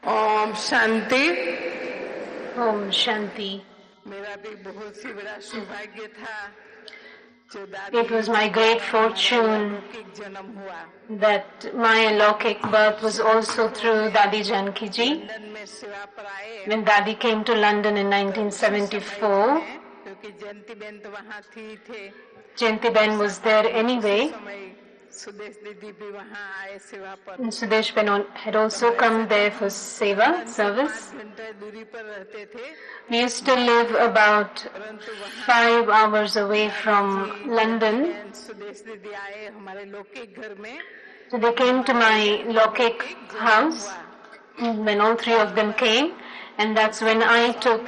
Om Shanti. Om Shanti. मेरा भी बहुत सी बड़ा सौभाग्य था जो It was my great fortune अलौकिक जन्म हुआ। that my Alaukik birth was also through Dadi Janki ji. London में सेवा पर आए When Dadi came to London in 1974, क्योंकि जयंती बहन तो वहाँ थी थे। Jayanti Ben was there anyway. समय सुदेश दीदी भी वहाँ आए सेवा पर। And Sudesh Ben had also come there for seva, service. 5 घंटे दूरी पर रहते थे, We used to live about 5 hours away from London. Sudesh दीदी आए हमारे लौकिक घर में। So they came to my Lokik house when all three of them came, and that's when I took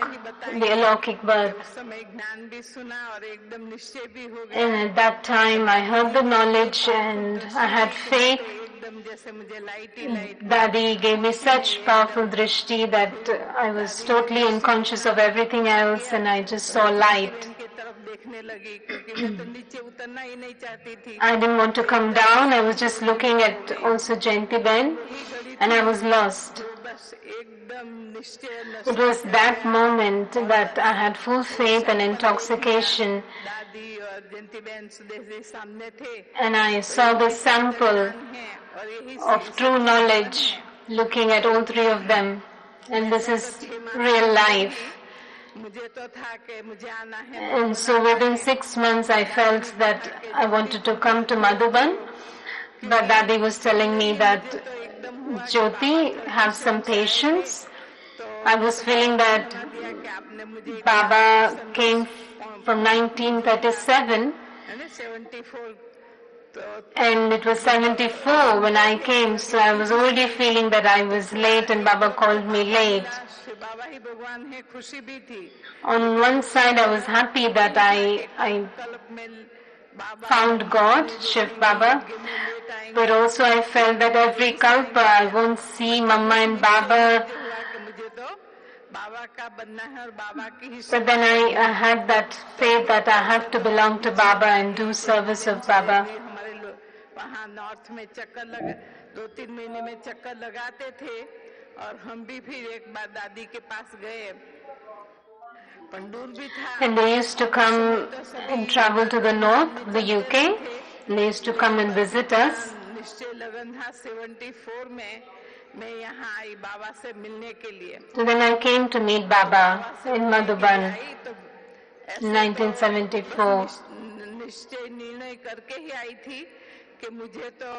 the Alaukik birth. उस समय ज्ञान भी सुना और एकदम निश्चय भी हो गया। And at that time I heard the knowledge and I had faith. एकदम जैसे मुझे light he light. Dadi gave me such powerful drishti that I was totally unconscious of everything else and I just saw light. इनके तरफ देखने लगी क्योंकि मैं तो नीचे उतरना ही नहीं चाहती थी। I didn't want to come down. I was just looking at also Jayanti Ben and I was lost. बस एकदम निश्चय। It was that moment that I had full faith and intoxication, दादी और जयंती बहन सुदेश जी सामने थे and I saw the sample और यही of true knowledge looking at all three of them, and this is real life. मुझे तो था कि मुझे आना है। And so within 6 months I felt that I wanted to come to Madhuban, but Dadi was telling me that, Jyoti, have some patience. I was feeling that Baba came from 1937 74 and it was 74 when I came, so I was already feeling that I was late and Baba called me late. बाबा ही भगवान है, खुशी भी थी। On one side I was happy that I कल्प में बाबा found God, Shiv Baba, but also I felt that every kalpa I won't see Mama and Baba. कि मुझे तो बाबा का बनना है और बाबा की ही। But then I had that faith that I have to belong to Baba and do service of Baba. हमारे वहाँ नॉर्थ में चक्कर लगा 2-3 महीने में चक्कर लगाते थे और हम भी फिर एक बार दादी के पास गए। पंडूर भी था। And they used to come and travel to the north, the UK, and they used to come and visit us. निश्चय लगन था 74 में मैं यहाँ आई बाबा से मिलने के लिए। So then I came to meet Baba in Madhuban आई तो in 1974. निश्चय निर्णय करके ही आई थी कि मुझे तो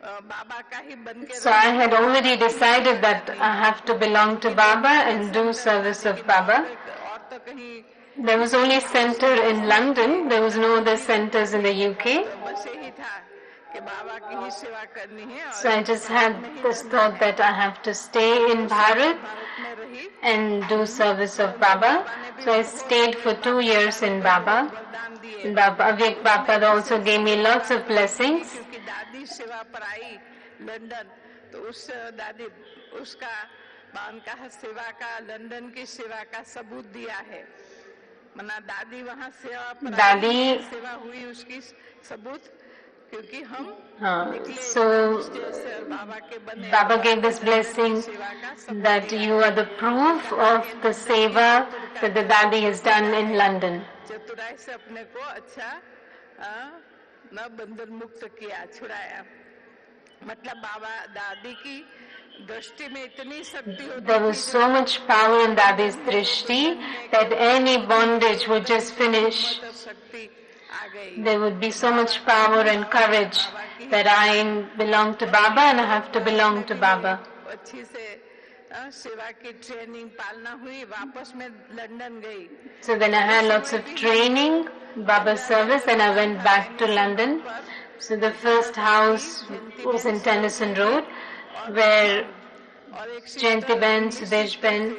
बाबा का ही बन के। So I had already decided that I have to belong to Baba and do service of Baba. और तो कहीं There was only center in London. There was no other centers in the UK. बस यही था कि बाबा की ही सेवा करनी है। So I just had this thought that I have to stay in Bharat में रही and do service of Baba. So I stayed for 2 years in Baba. वरदान दिए And Avik Baba also gave me lots of blessings. क्योंकि दादी सेवा पर आई London तो उस दादी उसका उनका सेवा का लंदन की सेवा का सबूत दिया है। मना दादी वहाँ सेवा पर दादी सेवा हुई उसकी सबूत क्योंकि हम so बाबा के बने। Baba gave this blessing that you are the proof of the seva that the Dadi has done in London. चतुराई से अपने को अच्छा न बंधन मुक्त किया, छुड़ाया। मतलब बाबा दादी की दृष्टि में इतनी शक्ति होती There was so much power in Dadi's drishti that any bondage would just finish. शक्ति आ गई। There would be so much power and courage that I belong to Baba and I have to belong to Baba. अच्छी से सेवा की training पालना हुई, वापस में लंदन गई। So then I had lots of training, Baba's service, and I went back to London. So the first house was in Tennyson Road, where और एक Jayanti Ben, Sudesh Ben,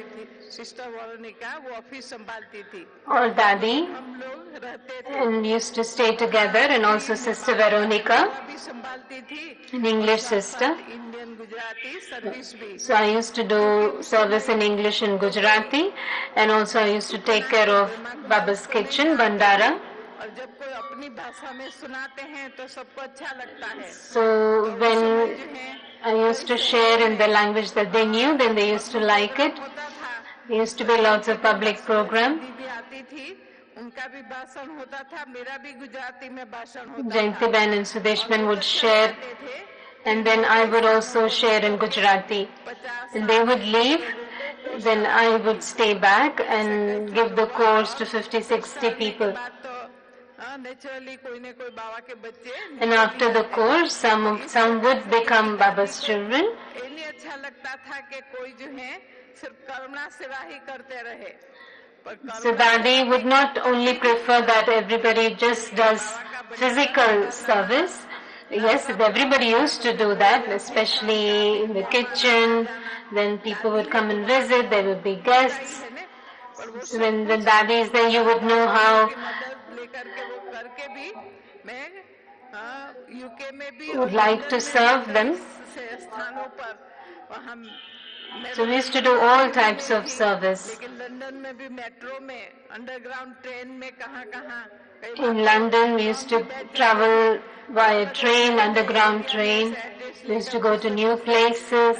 sister Varunika वो office संभालती थी। or Dadi, हम लोग रहते थे, and used to stay together, and also Sister Veronica, भी संभालती थी। an English sister. Indian Gujarati service भी। So I used to do service in English and Gujarati, and also I used to take care of Baba's kitchen, Bandara. और जब कोई अपनी भाषा में सुनाते हैं तो सबको अच्छा लगता है। So when I used to share in the language that they knew, then they used to like it. There used to be lots of public program. Jayanti Ben and Sudesh Ben would share, and then I would also share in Gujarati. And they would leave, then I would stay back and give the course to 50-60 people. And after the course, some would become Baba's children. So Dadi would not only prefer that everybody just does physical service. Yes, everybody used to do that, especially in the kitchen. Then people would come and visit, there would be guests. So when the Dadi is there, you would know how would like to serve them. So we used to do all types of service. In London, we used to travel by train, underground train. We used to go to new places.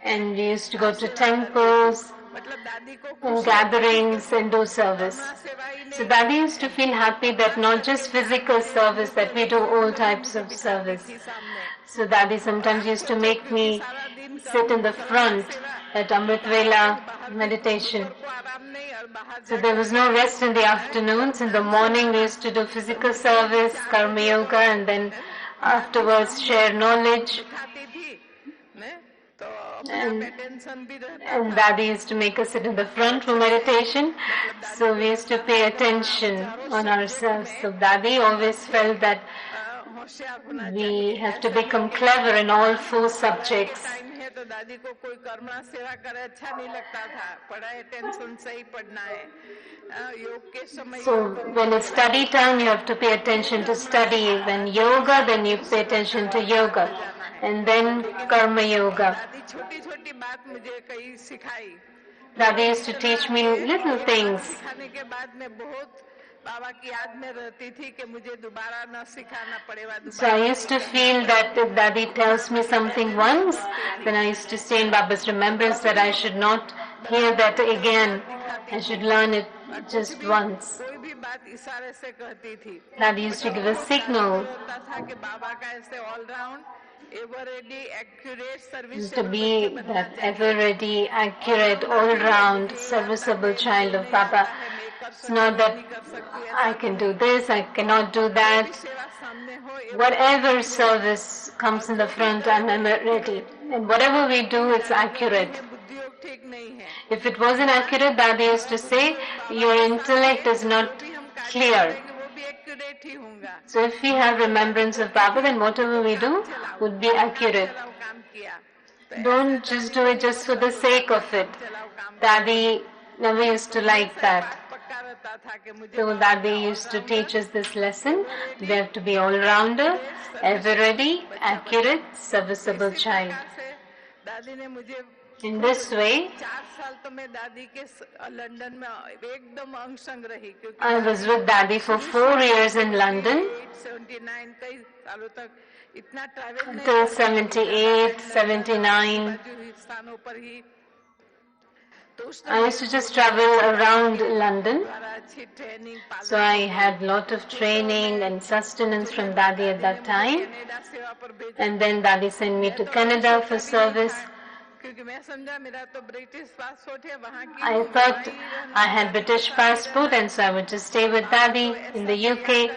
And we used to go to temples and gatherings and do service. So Dadi used to feel happy that not just physical service, that we do all types of service. So Dadi sometimes used to make me sit in the front at Amrit Vela meditation. So there was no rest in the afternoons. In the morning we used to do physical service, karma yoga, and then afterwards share knowledge. And Dadi used to make us sit in the front for meditation. So we used to pay attention on ourselves. So Dadi always felt that we have to become clever in all 4 subjects. So when it's study time, you have to pay attention to study. When yoga, then you pay attention to yoga. And then karma yoga. Dadi used to teach me little things. So I used to feel that if Dadi tells me something once, then I used to stay in Baba's remembrance that I should not hear that again. I should learn it just once. Dadi used to give a signal. Used to be that ever-ready, accurate, all-round, serviceable child of Baba. It's not that I can do this, I cannot do that. Whatever service comes in the front, I'm ready. And whatever we do, it's accurate. If it wasn't accurate, Dadi used to say, your intellect is not clear. So if we have remembrance of Baba, then whatever we do would be accurate. Don't just do it just for the sake of it. Dadi never used to like that. So Dadi used to teach us this lesson. We have to be all-rounder, ever-ready, accurate, serviceable child. In this way, I was with Dadi for 4 years in London, until 78, 79. I used to just travel around London. So I had lot of training and sustenance from Dadi at that time. And then Dadi sent me to Canada for service. I thought I had British passport, and so I would just stay with Dadi in the UK.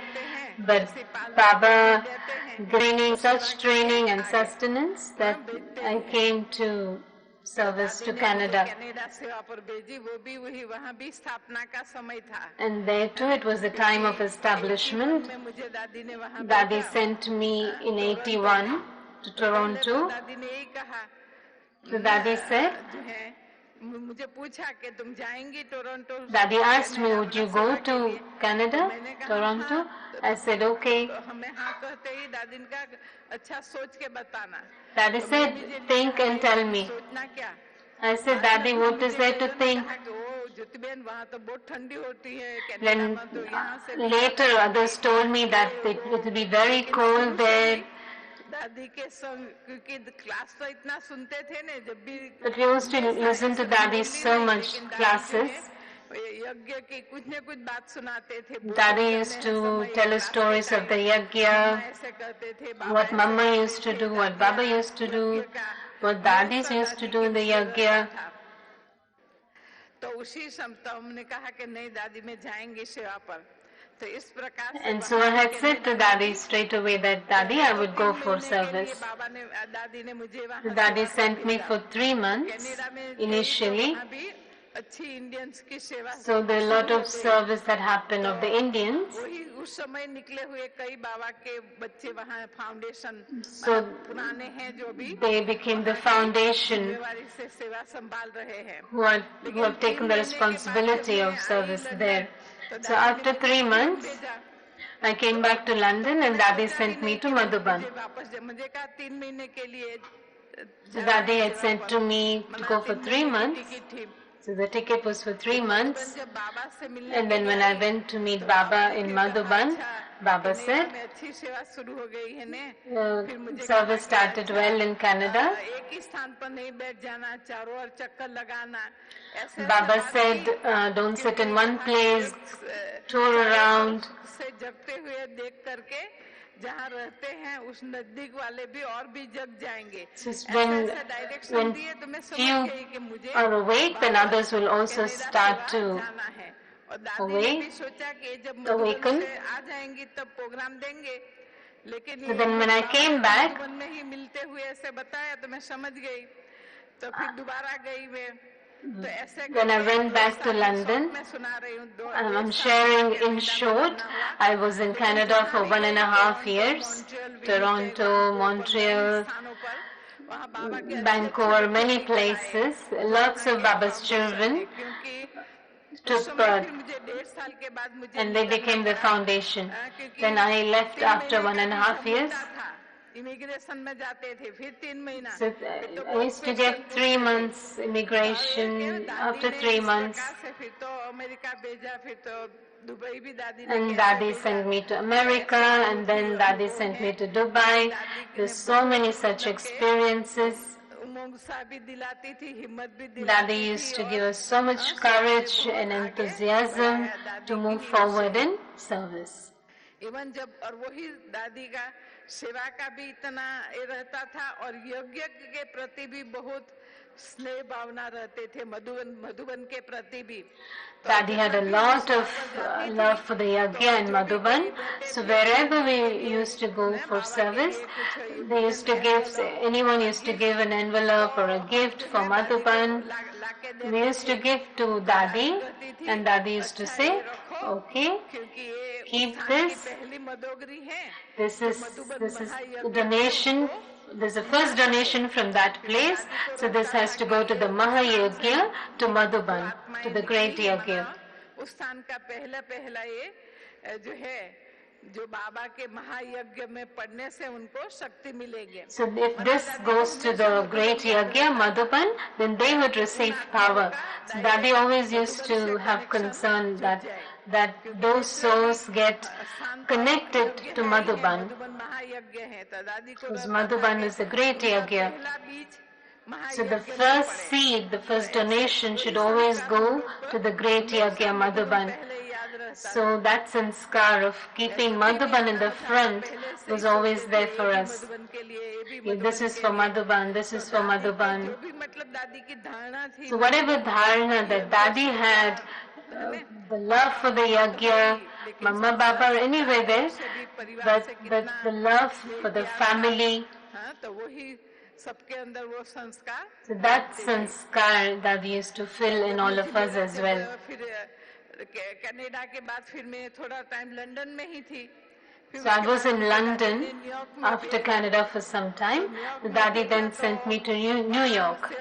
But Baba gaining such training and sustenance that I came to service to Canada. And there too it was the time of establishment. Dadi sent me in 81 to Toronto. So Dadi said, Dadi asked me, would you go to Canada, Toronto? I said, okay. Dadi said, think and tell me. I said, Dadi, what is there to think? Then later others told me that it would be very cold there, दादी के संग, क्योंकि class तो इतना सुनते थे ने, जब भी But we used to listen to Daddy so much classes. यज्ञ की कुछ न कुछ बात सुनाते थे. Daddy used to tell us stories of the yajna, ऐसे करते थे, what Mama used to do, what Baba used to do, what Daddies used to do in the yajna. तो उसी समय हमने कहा कि नहीं दादी में जाएंगे सेवा पर. तो इस प्रकार से And so I had said to Daddy straight away that Daddy, I would go for service. बाबा ने, दादी ने मुझे वहाँ So Daddy sent me for 3 months initially. अच्छी इंडियंस की सेवा. So there are a lot of service that happened of the Indians. वही उस समय निकले हुए कई बाबा के बच्चे वहाँ फाउंडेशन So पुराने हैं जो भी they became the foundation जिम्मेवारी से सेवा संभाल रहे हैं. who have taken the responsibility of service there. So after 3 months, I came back to London and Daddy sent me to Madhuban. मुझे कहा 3 महीने के लिए. So Daddy had sent to me to go for 3 months. So the ticket was for 3 months. And then when I went to meet Baba in Madhuban, Baba said, service started well in Canada. Baba said, don't sit in one place, tour around. जहाँ रहते हैं उस नजदीक वाले भी और भी जग जाएंगे. When few are awake, then others will also start to awake, awaken. So then when I came back, मिलते हुए ऐसे बताया तो मैं समझ गई. तो फिर दोबारा गई मैं. When I went back to London, I'm sharing in short, I was in Canada for 1.5 years, Toronto, Montreal, Vancouver, many places. Lots of Baba's children took birth and they became the foundation. Then I left after 1.5 years. Immigration में जाते थे, फिर 3 महीना. So I used to get 3 months immigration. After 3 months, फिर तो America भेजा, फिर तो दुबई भी दादी ने. and Daddy sent me to America, and then Daddy sent me to Dubai. There's so many such experiences. Daddy used to give us so much courage and enthusiasm to move forward in service. Even जब और वही दादी का सेवा का भी इतना रहता था और यज्ञ के प्रति भी बहुत स्नेह भावना रहते थे. मधुबन के प्रति भी. Daddy had a lot of love for the yajna in Madhuban. So wherever we used to go for service, they used to give, anyone used to give an envelope or a gift for Madhuban. We used to give to Daddy, and Daddy used to say, okay, keep this. This is the donation. This is the first donation from that place. So this has to go to the Mahayagya, to Madhuban, to the great yajna. उस स्थान का पहला ये जो है, जो बाबा के महायज्ञ में पढ़ने से उनको शक्ति मिलेगी. So if this goes to the great yajna, Madhuban, then they would receive power. So Daddy always used to have concern that those souls get connected to Madhuban. Because Madhuban is a great yajna. So the first seed, the first donation should always go to the great yajna Madhuban. So that sanskar of keeping Madhuban in the front was always there for us. This is for Madhuban, this is for Madhuban. So whatever dharana that Dadi had, the love for the yajna, Mama Baba, anyway there, but the love for the family. So that sanskar that we used to fill in all of us as well. So I was in London after Canada for some time. Daddy then sent me to New York.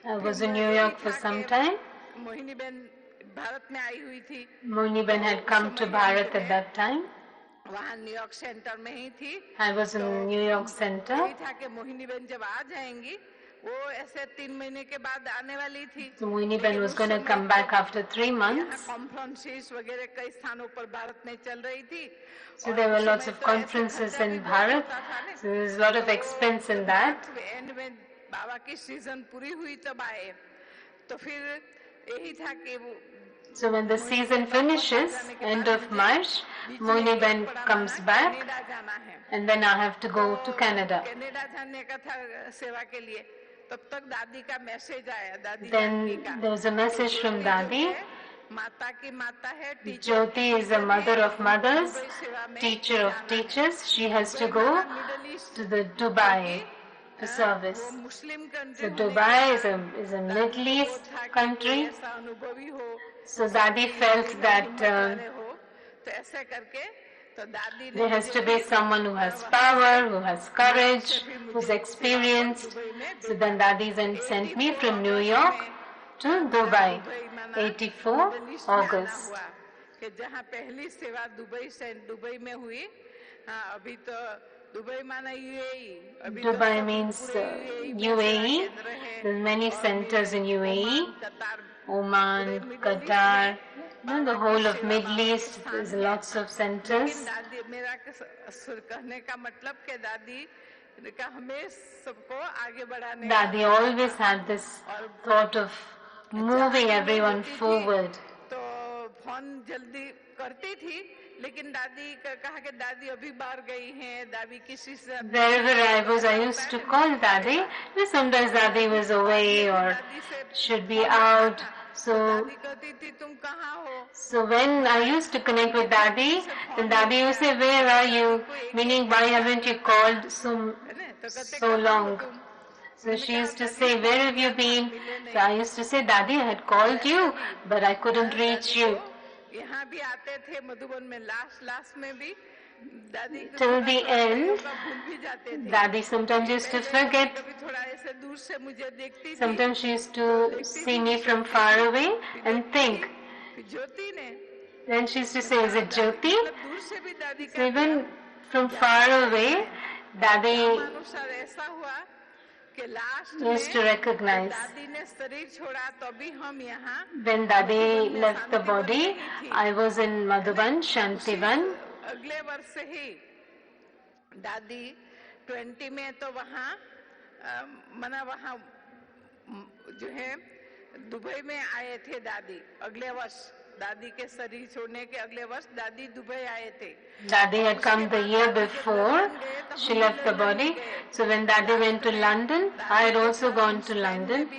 I was in New York for some time. Mohini Ben had come to Bharat at that time. I was in New York Center. वो ऐसे 3 महीने के बाद आने वाली थी। So Mohini Ben was going to come back after 3 months. Conferences वगैरह कई स्थानों पर भारत में चल रही थी। So there were lots of conferences in Bharat. So there was a lot of expense in that. And में बाबा की सीजन पूरी हुई तब आए, तो फिर यही था कि वो So when the season finishes, end of March, Mohini Ben comes back, and then I have to go to Canada. Canada जाने का था सेवा के लिए, तब तक दादी का मैसेज आया, दादी जानकी Then का। there was a message from Dadi. माता की माता है, Jyoti is a mother of mothers, teacher of teachers. She has to go to the Dubai for service. So Dubai is a Middle East country. So Dadi felt that there has to be someone who has power, who has courage, who's experienced. So then Dadi then sent me from New York to Dubai, 84 August. कि जहाँ पहली सेवा Dubai में हुई, हाँ अभी तो Dubai माना UAE. Dubai means UAE. There are many centers in UAE, Oman, Qatar, the whole of Middle East. There's lots of centers. मेरा कहने का मतलब कि दादी का हमें सबको आगे बढ़ाने. Dadi always had this thought of moving everyone forward. तो फोन जल्दी करती थी, लेकिन दादी का कहा कि दादी अभी बाहर गई हैं, दादी किसी से. Wherever I was, I used to call Dadi. Sometimes Dadi was away or should be out. So when I used to connect with Dadi, then Dadi would say, "Where are you?" Meaning, why haven't you called so long? So she used to say, "Where have you been?" So I used to say, "Dadi, I had called you, but I couldn't reach you." यहाँ भी आते थे मधुबन में, last में भी दादी till the end. Dadi sometimes used to forget. Sometimes she used to see me from far away and think. Then she used to say, "Is it Jyoti?" So even from far away, Dadi used to recognize. When Dadi left the body, I was in Madhuban, Shantivan. अगले वर्ष से ही दादी 20 में तो वहाँ मना वहाँ जो है दुबई में आए थे दादी। अगले वर्ष दादी के शरीर छोड़ने के अगले वर्ष दादी दुबई आए थे. Dadi had come the year before she left the body. So when Dadi went to London, I had also gone to London.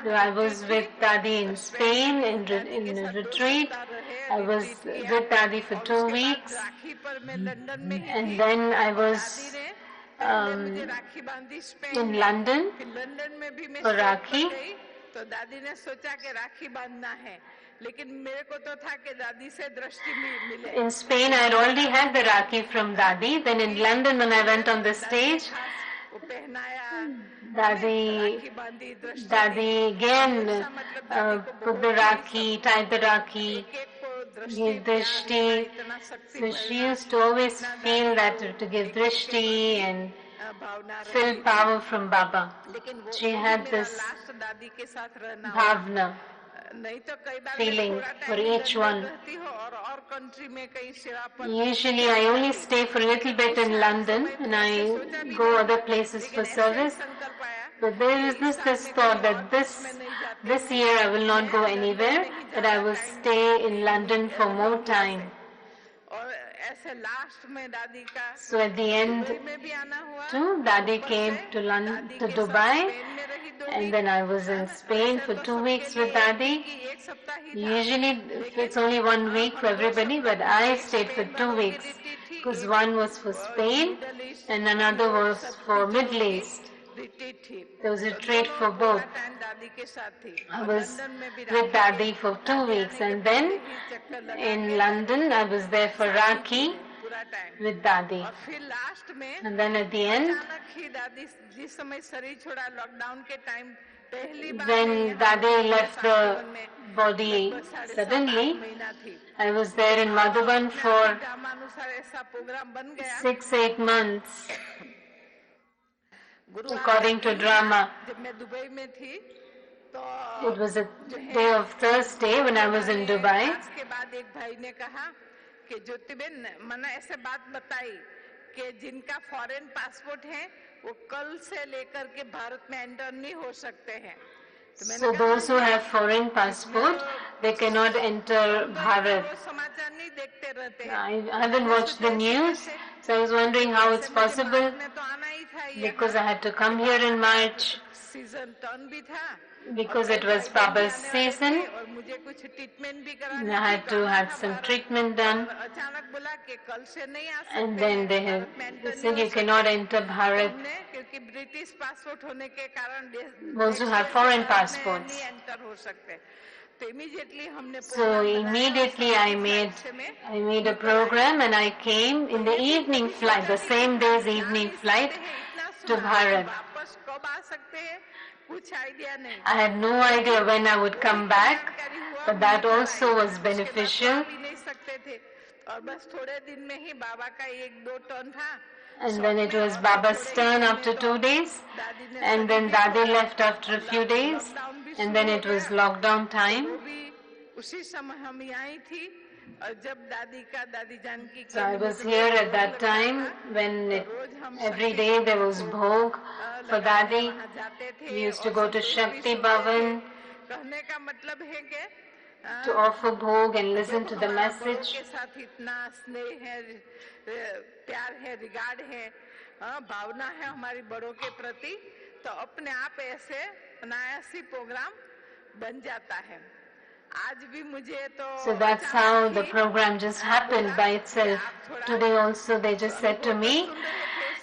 So I was with Dadi in Spain in a retreat. I was with Dadi for 2 weeks. And then I was in London for Rakhi. तो दादी ने सोचा कि राखी बांधना है, लेकिन मेरे को तो था कि दादी से दृष्टि मिले. In Spain, I had already had the Rakhi from Dadi. Then in London, when I went on the stage, Dadi again put the Rakhi, tied the Rakhi, gave drishti. So she used to always feel that to give drishti and feel power from Baba. She had this bhavna, feeling for each one. Usually I only stay for a little bit in London and I go other places for service. But there is this thought that this year I will not go anywhere, that I will stay in London for more time. So at the end too, Dadi came to London, to Dubai, and then I was in Spain for 2 weeks with Dadi. Usually it's only 1 week for everybody, but I stayed for 2 weeks because one was for Spain and another was for Middle East. There was a retreat for both. I was with Dadi for 2 weeks and then in London I was there for Rakhi with Dadi. And then at the end, when Dadi left the body suddenly, I was there in Madhuban for 6-8 months. according to drama. जब मैं Dubai में थी तो It was a day of Thursday when I was in Dubai. Class के बाद एक भाई ने कहा कि ज्योतिबेन मैंने ऐसे बात बताई कि जिनका फॉरेन पासपोर्ट है वो कल से लेकर के भारत में एंटर नहीं हो सकते हैं. So those who have foreign passport, they cannot enter Bharat. वो समाचार नहीं देखते रहते हैं. I haven't watched the news, so I was wondering how it's possible मैं तो आना ही था ये because I had to come here in March season turn भी था because it was Baba's season. और मुझे कुछ ट्रीटमेंट भी And कराना I had to have some treatment done. अचानक बोला कि कल से नहीं आ सकते And then they said you cannot enter Bharat. हमने क्योंकि ब्रिटिश पासपोर्ट होने के कारण Those who have foreign passports. नहीं एंटर हो सकते. तो इमीडिएटली हमने So immediately I made a program and I came in the evening flight, the same day's evening flight to Bharat. वापस कब आ सकते हैं कुछ आइडिया नहीं. I had no idea when I would come back, but that also was beneficial. भी नहीं सकते थे और बस थोड़े दिन में ही बाबा का एक दो टर्न था. And then it was Baba's turn after 2 days, and then Dadi left after a few days, and then it was lockdown time. वो भी उसी समय हम यहाँ ही थी और जब दादी Janaki So I was here at that time when every day there was bhog for Dadi. We used to go to Shakti Bhavan कहने का मतलब है कि to offer bhog and listen to the message. के साथ इतना स्नेह है प्यार है रिगार्ड है भावना है हमारी बड़ों के प्रति तो अपने आप ऐसे अनायासी प्रोग्राम बन जाता है. आज भी मुझे तो So that's how the program just happened by itself. Today also they just said to me,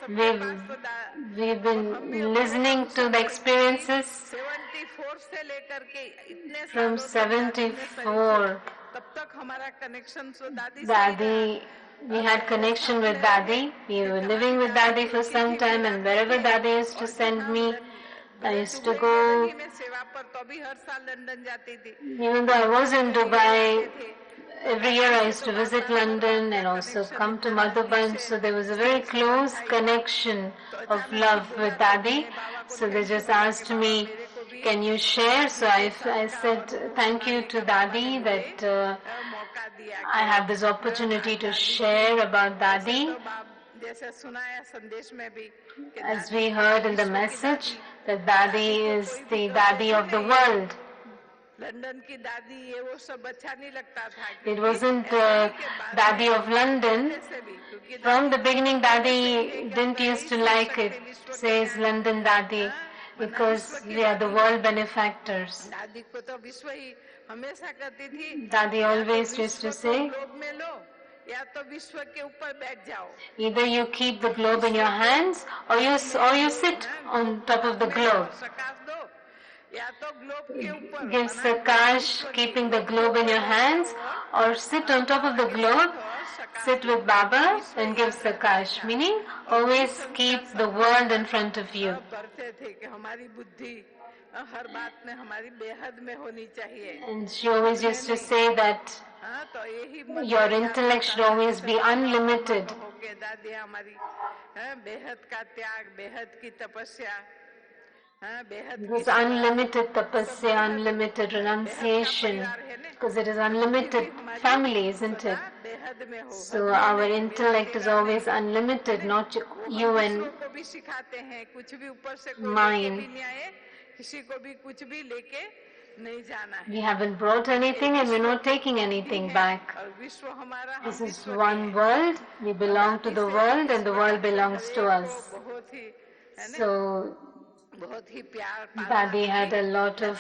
we've been listening to the experiences 74 से लेकर के इतने from 74. तब तक हमारा कनेक्शन तो दादी से Dadi, we had connection with Dadi. We were living with Dadi for some time, and wherever Dadi used to send me, I used to go. मैं सेवा पर तो भी हर साल लंदन जाती थी. Even though I was in Dubai, every year I used to visit London and also come to Madhuban. So there was a very close connection of love with Dadi. So they just asked me, can you share? So I said thank you to Dadi that मौका दिया I have this opportunity to share about Dadi. तो बाप जैसे सुनाया संदेश में भी कि As we heard in the message, that Dadi is the Dadi of the world. London की दादी ये वो सब अच्छा नहीं लगता था. It wasn't Dadi of London. से भी क्योंकि From the beginning, Dadi didn't used to like it, says London Dadi, because we are the world benefactors. दादी को तो विश्व ही हमेशा कहती थी Dadi always used to say, लोग में लो या तो विश्व के ऊपर बैठ जाओ. either you keep the globe in your hands or you sit on top of the globe. प्रकाश दो या तो ग्लोब के ऊपर Give Sakash keeping the globe in your hands or sit on top of the globe, sit with Baba and give Sakash, meaning always keep the world in front of you. बढ़ते थे कि हमारी बुद्धि हर बात में हमारी बेहद में होनी चाहिए. And she always used to say that हाँ तो यही your intellect should always be unlimited. हो के दादी हमारी बेहद का त्याग बेहद की तपस्या बेहद It was unlimited tapasya, unlimited renunciation, because it is unlimited family, isn't it? बेहद में हो. So our intellect is always unlimited, not you and को भी सिखाते हैं कुछ भी ऊपर से कोई mine. लेके भी नहीं आए किसी को भी कुछ भी लेके नहीं जाना है. We haven't brought anything and we're not taking anything back. और विश्व हमारा This is one world, we belong to the world and the world belongs to us. बहुत ही है ना So बहुत ही प्यार पाला. Dadi had a lot of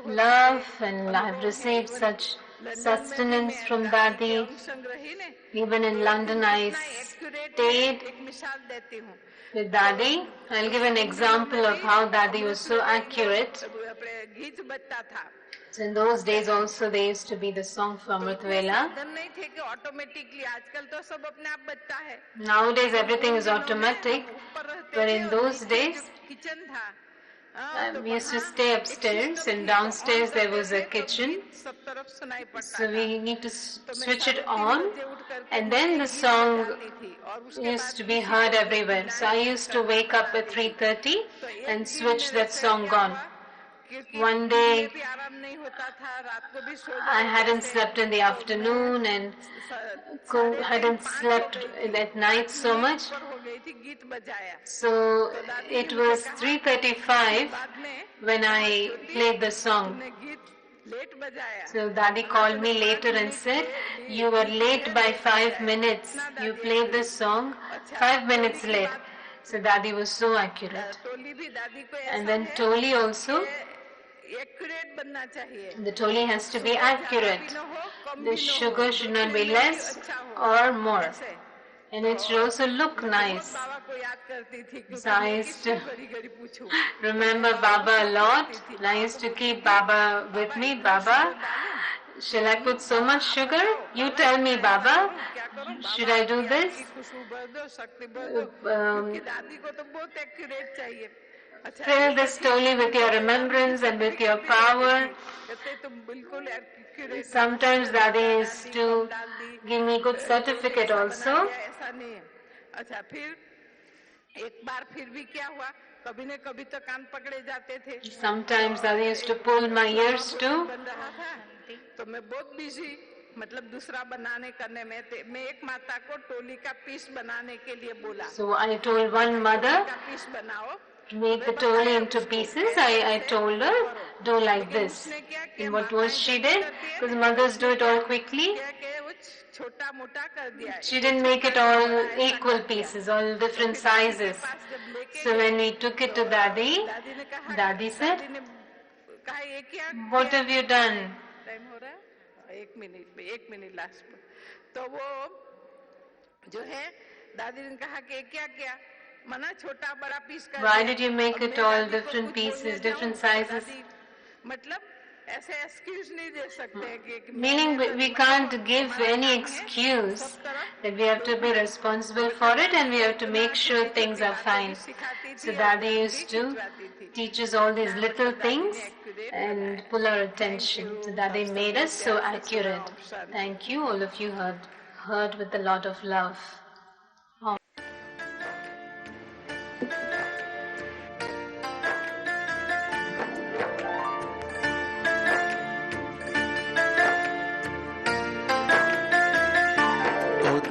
love and I've received such sustenance from Dadi. संग्रही ने Even in London I stayed एक मिसाल देती हूँ. with Dadi. I'll give an example of how Dadi was so accurate. अपने गीत बजता था. So in those days also there used to be the song for Amritvela. साधन नहीं थे कि ऑटोमेटिकली आजकल तो सब अपने आप बजता है. Nowadays everything is automatic, ऊपर रहते but थे in और those नीचे days जो किचन था We used to stay upstairs, and downstairs there was a kitchen. So we need to switch it on, and then the song used to be heard everywhere. So I used to wake up at 3:30 and switch that song on. One day I hadn't slept in the afternoon and hadn't slept at night so much. So it was 3:35 when I played the song. So Dadi called me later and said, "You were late by 5 minutes. You played this song 5 minutes late." So Dadi was so accurate. And then Toli also. The Toli has to be accurate. The sugar should not be less or more. And it should also look nice. So I used to remember Baba a lot. And I used to keep Baba with me. Baba, shall I put so much sugar? You tell me, Baba. Should I do this? Fill this Toli with your remembrance and with your power. Sometimes Dadi used to give me good certificate also. Sometimes Dadi used to pull my ears too. So I told one mother, make the Toli into pieces. I told her, do like this. And what was she did? Because mothers do it all quickly. She didn't make it all equal pieces, all different sizes. So when we took it to Dadi, Dadi said, "What have you done?" Why did you make it all different pieces, different sizes? Meaning we can't give any excuse that we have to be responsible for it and we have to make sure things are fine. So Dadi used to teach us all these little things and pull our attention. So Dadi made us so accurate. Thank you, all of you heard with a lot of love.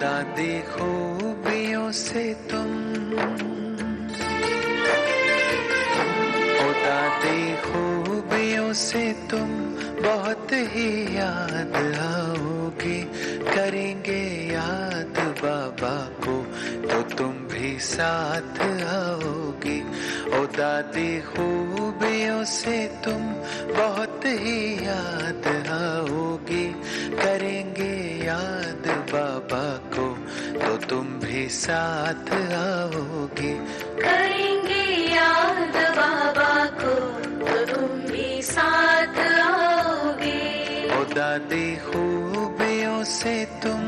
दादी खूबियों से तुम, ओ दादी खूबियों से तुम बहुत ही याद आओगी, करेंगे याद बाबा को तो तुम भी साथ आओगी। ओ दादी खूबियों से तुम बहुत ही याद आओगी, करेंगे याद बाबा को तो तुम भी साथ आओगी। करेंगे याद बाबा को तो तुम भी साथ आओगे। ओ दादी खूबियों से तुम